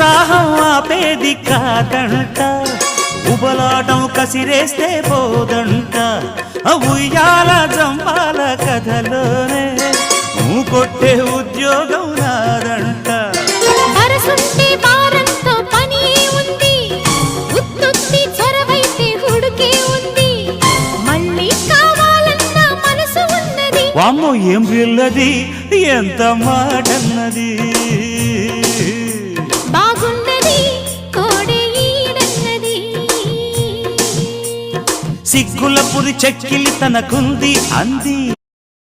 ఉత్సాహం ఆపేది కాదంట, ఉబలాటం కసిరేస్తే పోదంట. ఉయ్యాల జంపాల కథలోనే కొట్టే ఉద్యోగం నాదంట. వరసుంటే వారంతో పని ఉంది, ఉత్తుత్తి చొరవైతే హుడుకే ఉంది. మళ్ళీ కావాలన్న మనసు ఉన్నది. వామ్మో ఏం పిల్లది, ఎంత మాటన్నది. బాగున్నది కోడే ఈడన్నది. సిగ్గుల పురి చెక్కిలి తనకుంది అంది.